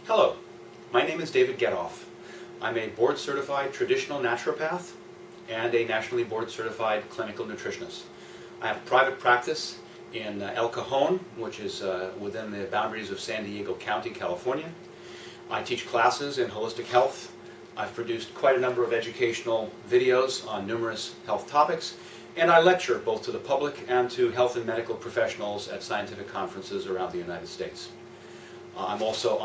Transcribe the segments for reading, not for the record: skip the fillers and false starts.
Hello, my name is David Getoff. I'm a board-certified traditional naturopath and a nationally board-certified clinical nutritionist. I have a private practice in El Cajon, which is within the boundaries of San Diego County, California. I teach classes in holistic health. I've produced quite a number of educational videos on numerous health topics, and I lecture both to the public and to health and medical professionals at scientific conferences around the United States. I'm also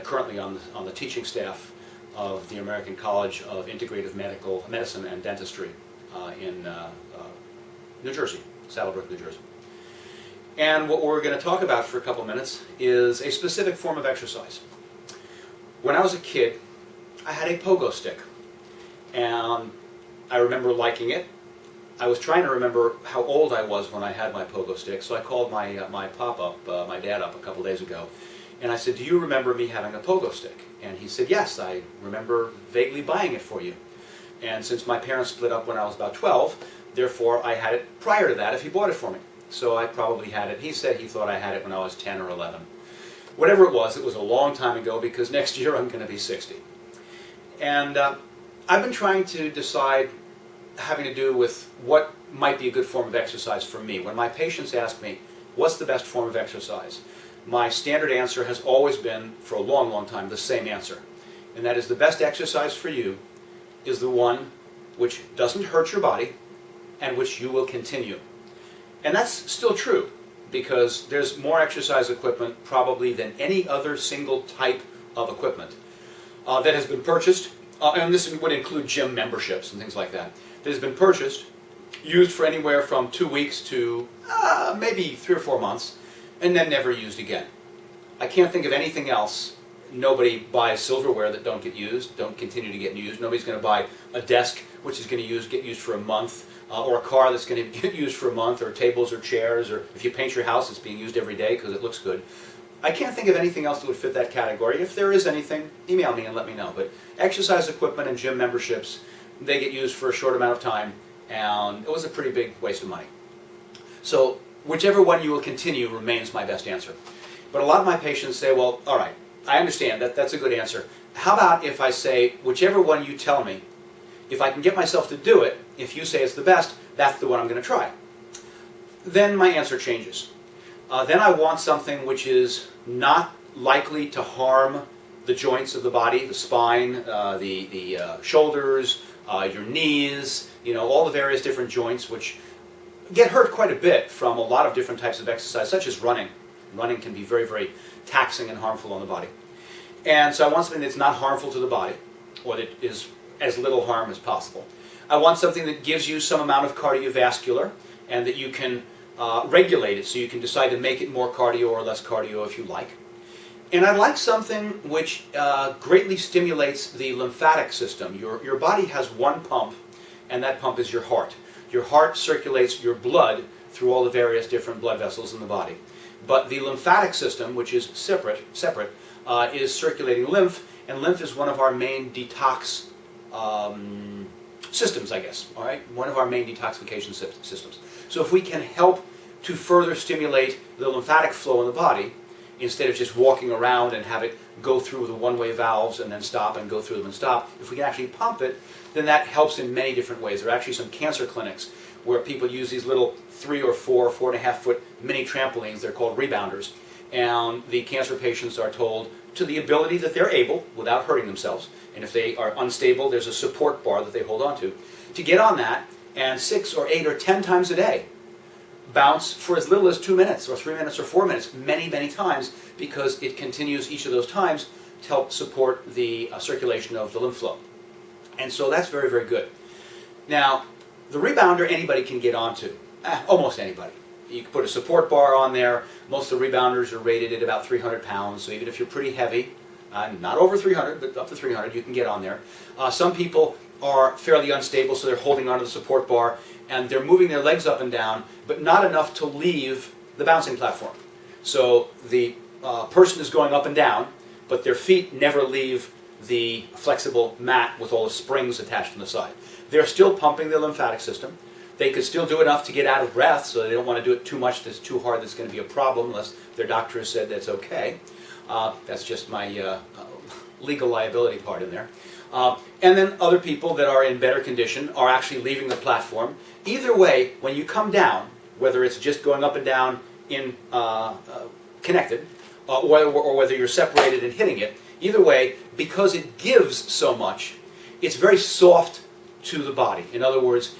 currently on the teaching staff of the American College of Integrative Medicine and Dentistry in New Jersey, Saddlebrook, New Jersey. And what we're going to talk about for a couple minutes is a specific form of exercise. When I was a kid, I had a pogo stick, and I remember liking it. I was trying to remember how old I was when I had my pogo stick, so I called my dad up a couple days ago, and I said, "Do you remember me having a pogo stick?" And he said, "Yes, I remember vaguely buying it for you." And since my parents split up when I was about 12, therefore I had it prior to that if he bought it for me. So I probably had it. He said he thought I had it when I was 10 or 11. Whatever it was a long time ago, because next year I'm going to be 60. And I've been trying to decide, having to do with what might be a good form of exercise for me. When my patients ask me, what's the best form of exercise? My standard answer has always been, for a long, long time, the same answer. And that is, the best exercise for you is the one which doesn't hurt your body and which you will continue. And that's still true, because there's more exercise equipment probably than any other single type of equipment that has been purchased, and this would include gym memberships and things like that has been purchased, used for anywhere from 2 weeks to maybe 3 or 4 months, and then never used again. I can't think of anything else. Nobody buys silverware that don't continue to get used. Nobody's going to buy a desk which is going to get used for a month, or a car that's going to get used for a month, or tables or chairs, or if you paint your house, it's being used every day because it looks good. I can't think of anything else that would fit that category. If there is anything, email me and let me know. But exercise equipment and gym memberships, they get used for a short amount of time, and it was a pretty big waste of money. So whichever one you will continue remains my best answer. But a lot of my patients say, well, all right, I understand that's a good answer. How about if I say, whichever one you tell me, if I can get myself to do it, if you say it's the best, that's the one I'm going to try. Then my answer changes. Then I want something which is not likely to harm the joints of the body, the spine, the shoulders, your knees, all the various different joints which get hurt quite a bit from a lot of different types of exercise, such as running. Running can be very, very taxing and harmful on the body. And so I want something that's not harmful to the body, or that is as little harm as possible. I want something that gives you some amount of cardiovascular, and that you can regulate it, so you can decide to make it more cardio or less cardio if you like. And I'd like something which greatly stimulates the lymphatic system. Your body has one pump, and that pump is your heart. Your heart circulates your blood through all the various different blood vessels in the body. But the lymphatic system, which is separate, is circulating lymph, and lymph is one of our main detox systems, I guess. All right, one of our main detoxification systems. So if we can help to further stimulate the lymphatic flow in the body, instead of just walking around and have it go through the one-way valves and then stop and go through them and stop, if we can actually pump it, then that helps in many different ways. There are actually some cancer clinics where people use these little 3 or 4, 4.5 foot mini trampolines. They're called rebounders. And the cancer patients are told, to the ability that they're able, without hurting themselves, and if they are unstable, there's a support bar that they hold on to get on that, and 6 or 8 or 10 times a day, bounce for as little as 2 minutes or 3 minutes or 4 minutes, many, many times, because it continues each of those times to help support the circulation of the lymph flow. And so that's very, very good. Now, the rebounder anybody can get onto, almost anybody. You can put a support bar on there. Most of the rebounders are rated at about 300 pounds, so even if you're pretty heavy, not over 300, but up to 300, you can get on there. Some people are fairly unstable, so they're holding onto the support bar, and they're moving their legs up and down, but not enough to leave the bouncing platform. So the person is going up and down, but their feet never leave the flexible mat with all the springs attached on the side. They're still pumping the lymphatic system. They could still do enough to get out of breath, so they don't want to do it too much that's too hard that's going to be a problem, unless their doctor has said that's okay. That's just my legal liability part in there. And then other people that are in better condition are actually leaving the platform. Either way, when you come down, whether it's just going up and down in connected, or whether you're separated and hitting it, either way, because it gives so much, it's very soft to the body. In other words,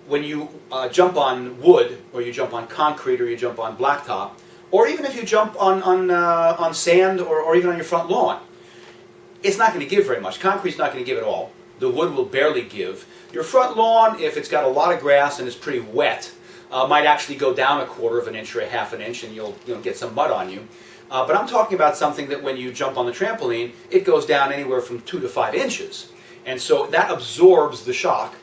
when you jump on wood, or you jump on concrete, or you jump on blacktop, or even if you jump on sand, or even on your front lawn, it's not going to give very much. Concrete's not going to give at all. The wood will barely give. Your front lawn, if it's got a lot of grass and it's pretty wet, might actually go down a quarter of an inch or a half an inch, and you'll get some mud on you. But I'm talking about something that when you jump on the trampoline, it goes down anywhere from 2 to 5 inches. And so that absorbs the shock,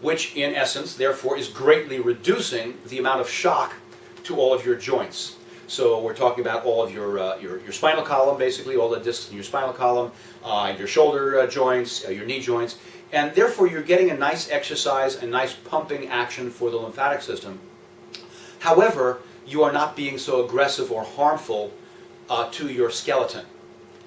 which in essence, therefore, is greatly reducing the amount of shock to all of your joints. So we're talking about all of your spinal column, basically, all the discs in your spinal column, your shoulder joints, your knee joints, and therefore you're getting a nice exercise, a nice pumping action for the lymphatic system. However, you are not being so aggressive or harmful to your skeleton,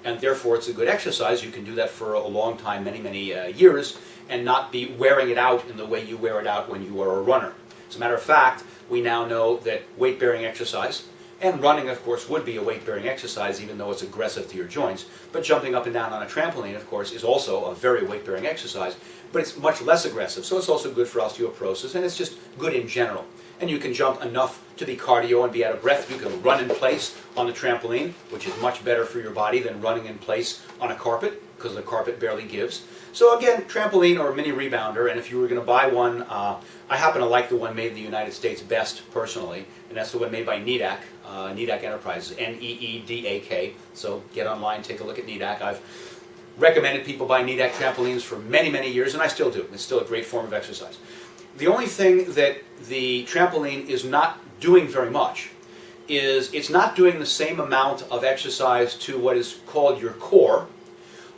and therefore it's a good exercise. You can do that for a long time, many, many years, and not be wearing it out in the way you wear it out when you are a runner. As a matter of fact, we now know that weight-bearing exercise, and running, of course, would be a weight-bearing exercise, even though it's aggressive to your joints. But jumping up and down on a trampoline, of course, is also a very weight-bearing exercise, but it's much less aggressive, so it's also good for osteoporosis, and it's just good in general. And you can jump enough to be cardio and be out of breath. You can run in place on the trampoline, which is much better for your body than running in place on a carpet, because the carpet barely gives. So again, trampoline or mini rebounder, and if you were going to buy one, I happen to like the one made in the United States best, personally, and that's the one made by NEDAC, NEDAC Enterprises, N-E-E-D-A-K. So get online, take a look at NEDAC. I've recommended people buy NEDAC trampolines for many, many years, and I still do. It's still a great form of exercise. The only thing that the trampoline is not doing very much is it's not doing the same amount of exercise to what is called your core,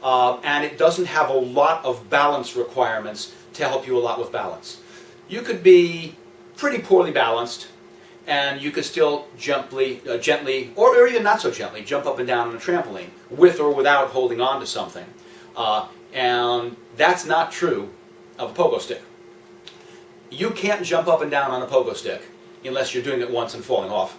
and it doesn't have a lot of balance requirements to help you a lot with balance. You could be pretty poorly balanced, and you could still gently, or even not so gently, jump up and down on a trampoline, with or without holding on to something. And that's not true of a pogo stick. You can't jump up and down on a pogo stick unless you're doing it once and falling off,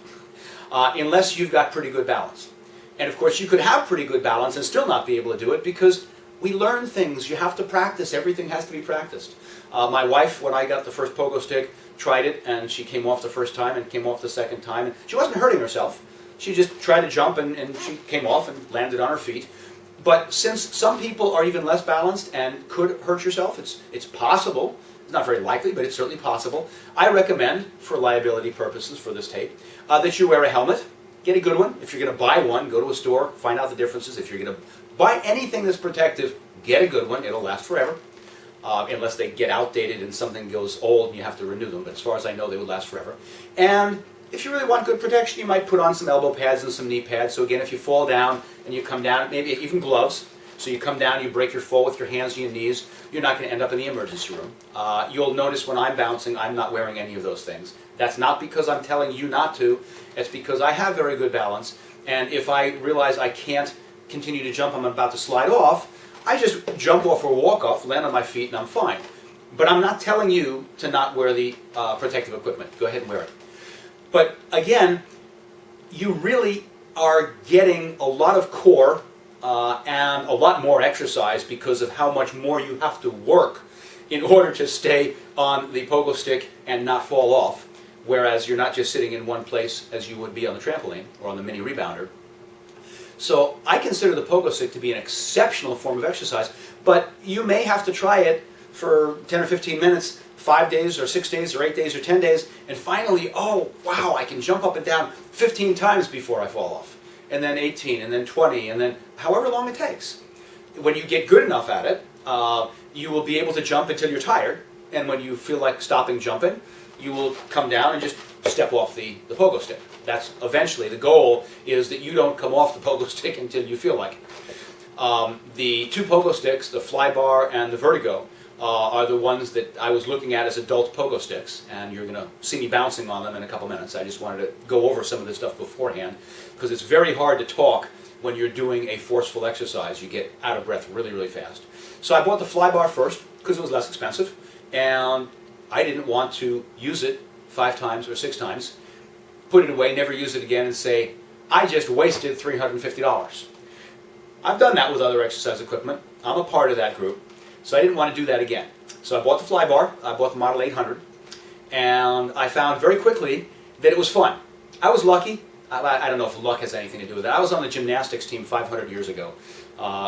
unless you've got pretty good balance. And of course, you could have pretty good balance and still not be able to do it, because we learn things. You have to practice. Everything has to be practiced. My wife, when I got the first pogo stick, tried it, and she came off the first time and came off the second time. And she wasn't hurting herself. She just tried to jump, and she came off and landed on her feet. But since some people are even less balanced and could hurt yourself, it's possible. It's not very likely, but it's certainly possible. I recommend, for liability purposes for this tape, that you wear a helmet. Get a good one. If you're going to buy one, go to a store, find out the differences. If you're going to buy anything that's protective, get a good one. It'll last forever, unless they get outdated and something goes old and you have to renew them. But as far as I know, they would last forever. And if you really want good protection, you might put on some elbow pads and some knee pads. So again, if you fall down and you come down, maybe even gloves. So you come down, you break your fall with your hands and your knees, you're not going to end up in the emergency room. You'll notice when I'm bouncing, I'm not wearing any of those things. That's not because I'm telling you not to. It's because I have very good balance. And if I realize I can't continue to jump, I'm about to slide off, I just jump off or walk off, land on my feet, and I'm fine. But I'm not telling you to not wear the protective equipment. Go ahead and wear it. But again, you really are getting a lot of core and a lot more exercise because of how much more you have to work in order to stay on the pogo stick and not fall off, whereas you're not just sitting in one place as you would be on the trampoline or on the mini rebounder. So I consider the pogo stick to be an exceptional form of exercise, but you may have to try it for 10 or 15 minutes, 5 days or 6 days or 8 days or 10 days, and finally, oh wow, I can jump up and down 15 times before I fall off. And then 18, and then 20, and then however long it takes. When you get good enough at it, you will be able to jump until you're tired, and when you feel like stopping jumping, you will come down and just step off the pogo stick. That's eventually the goal, is that you don't come off the pogo stick until you feel like it. The two pogo sticks, the Fly Bar and the Vertigo, are the ones that I was looking at as adult pogo sticks, and you're going to see me bouncing on them in a couple minutes. I just wanted to go over some of this stuff beforehand, because it's very hard to talk when you're doing a forceful exercise. You get out of breath really, really fast. So I bought the fly bar first because it was less expensive, and I didn't want to use it 5 times or 6 times, put it away, never use it again, and say, I just wasted $350. I've done that with other exercise equipment. I'm a part of that group, so I didn't want to do that again. So I bought the fly bar, I bought the Model 800, and I found very quickly that it was fun. I was lucky. I don't know if luck has anything to do with it. I was on the gymnastics team 500 years ago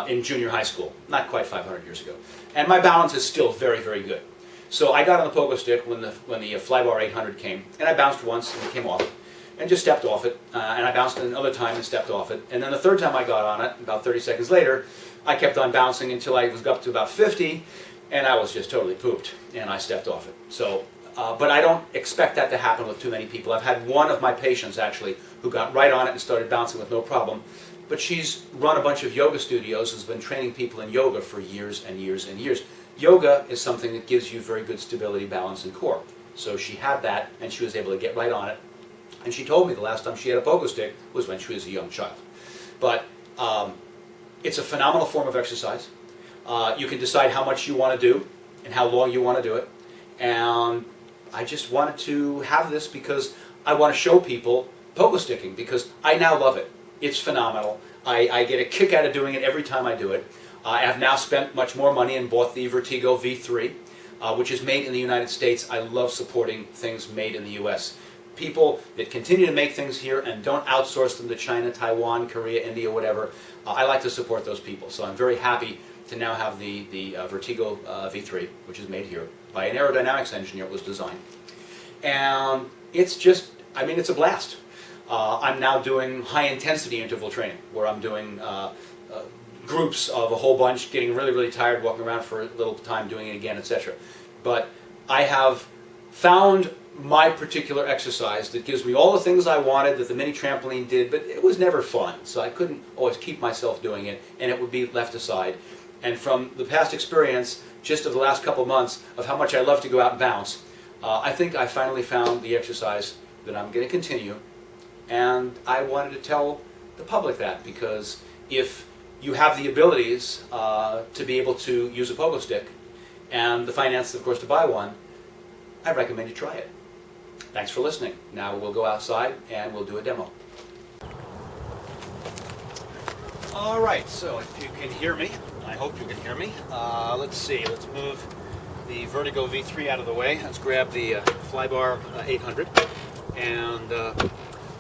in junior high school, not quite 500 years ago, and my balance is still very, very good. So I got on the pogo stick when the fly bar 800 came, and I bounced once and it came off, and just stepped off it, and I bounced another time and stepped off it, and then the third time I got on it, about 30 seconds later, I kept on bouncing until I was up to about 50, and I was just totally pooped, and I stepped off it. So, but I don't expect that to happen with too many people. I've had one of my patients, actually, who got right on it and started bouncing with no problem, but she's run a bunch of yoga studios, has been training people in yoga for years and years and years. Yoga is something that gives you very good stability, balance, and core. So she had that, and she was able to get right on it. And she told me the last time she had a pogo stick was when she was a young child. But it's a phenomenal form of exercise. You can decide how much you want to do and how long you want to do it. And I just wanted to have this because I want to show people pogo sticking, because I now love it. It's phenomenal. I get a kick out of doing it every time I do it. I have now spent much more money and bought the Vertigo V3, which is made in the United States. I love supporting things made in the U.S. People that continue to make things here and don't outsource them to China, Taiwan, Korea, India, whatever. I like to support those people. So I'm very happy to now have the Vertigo V3, which is made here by an aerodynamics engineer. It was designed. And it's just, I mean, it's a blast. I'm now doing high-intensity interval training, where I'm doing groups of a whole bunch, getting really, really tired, walking around for a little time, doing it again, etc. But I have found my particular exercise that gives me all the things I wanted that the mini trampoline did, but it was never fun, so I couldn't always keep myself doing it, and it would be left aside. And from the past experience, just of the last couple months, of how much I love to go out and bounce, I think I finally found the exercise that I'm going to continue, and I wanted to tell the public that, because if you have the abilities to be able to use a pogo stick, and the finances, of course, to buy one, I recommend you try it. Thanks for listening. Now we'll go outside and we'll do a demo. All right, so if you can hear me, I hope you can hear me. Let's see, let's move the Vertigo V3 out of the way. Let's grab the Flybar 800, and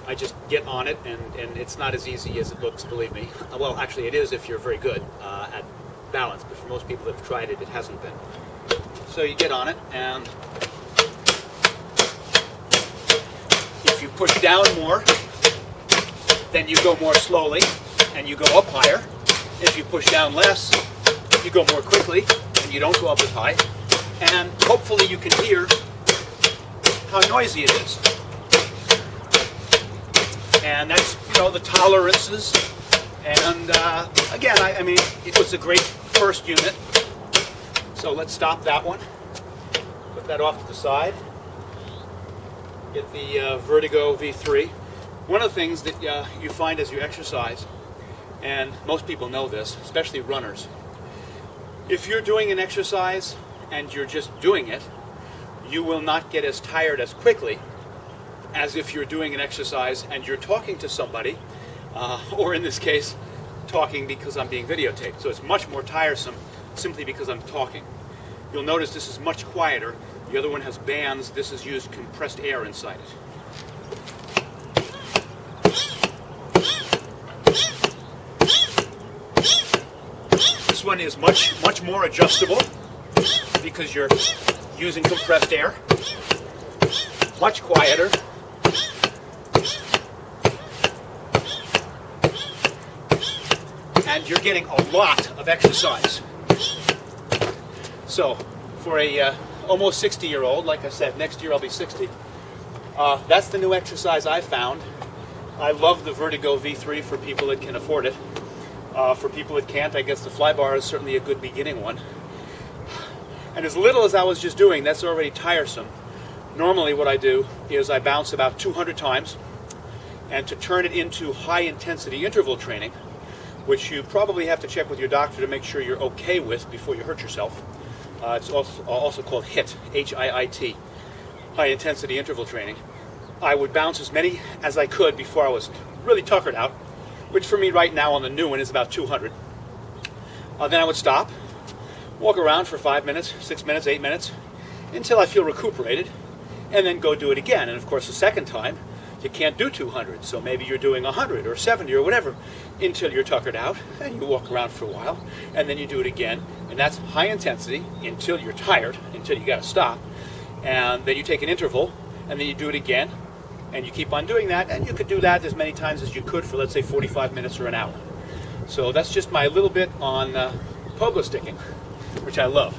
I just get on it, and it's not as easy as it looks, believe me. Well, actually it is if you're very good at balance, but for most people that have tried it, it hasn't been. So you get on it, and if you push down more, then you go more slowly, and you go up higher. If you push down less, you go more quickly, and you don't go up as high. And hopefully you can hear how noisy it is. And that's, you know, the tolerances. And again, I mean, it was a great first unit. So let's stop that one. Put that off to the side. Get the Vertigo V3. One of the things that you find as you exercise, and most people know this, especially runners, if you're doing an exercise and you're just doing it, you will not get as tired as quickly as if you're doing an exercise and you're talking to somebody, or in this case, talking because I'm being videotaped. So it's much more tiresome simply because I'm talking. You'll notice this is much quieter. The other one has bands. This has used compressed air inside it. This one is much more adjustable because you're using compressed air. Much quieter. And you're getting a lot of exercise. So, for a almost 60-year-old, like I said, next year I'll be 60, that's the new exercise I found. I love the Vertigo V3 for people that can afford it. For people that can't, I guess the Flybar is certainly a good beginning one. And as little as I was just doing, that's already tiresome. Normally what I do is I bounce about 200 times, and to turn it into high-intensity interval training, which you probably have to check with your doctor to make sure you're okay with before you hurt yourself. It's also called HIIT, H-I-I-T, high intensity interval training. I would bounce as many as I could before I was really tuckered out, which for me right now on the new one is about 200. Then I would stop, walk around for 5 minutes, 6 minutes, 8 minutes, until I feel recuperated, and then go do it again. And of course the second time, you can't do 200, so maybe you're doing 100 or 70 or whatever until you're tuckered out, and you walk around for a while, and then you do it again, and that's high intensity until you're tired, until you got to stop, and then you take an interval, and then you do it again, and you keep on doing that, and you could do that as many times as you could for, let's say, 45 minutes or an hour. So that's just my little bit on pogo sticking, which I love.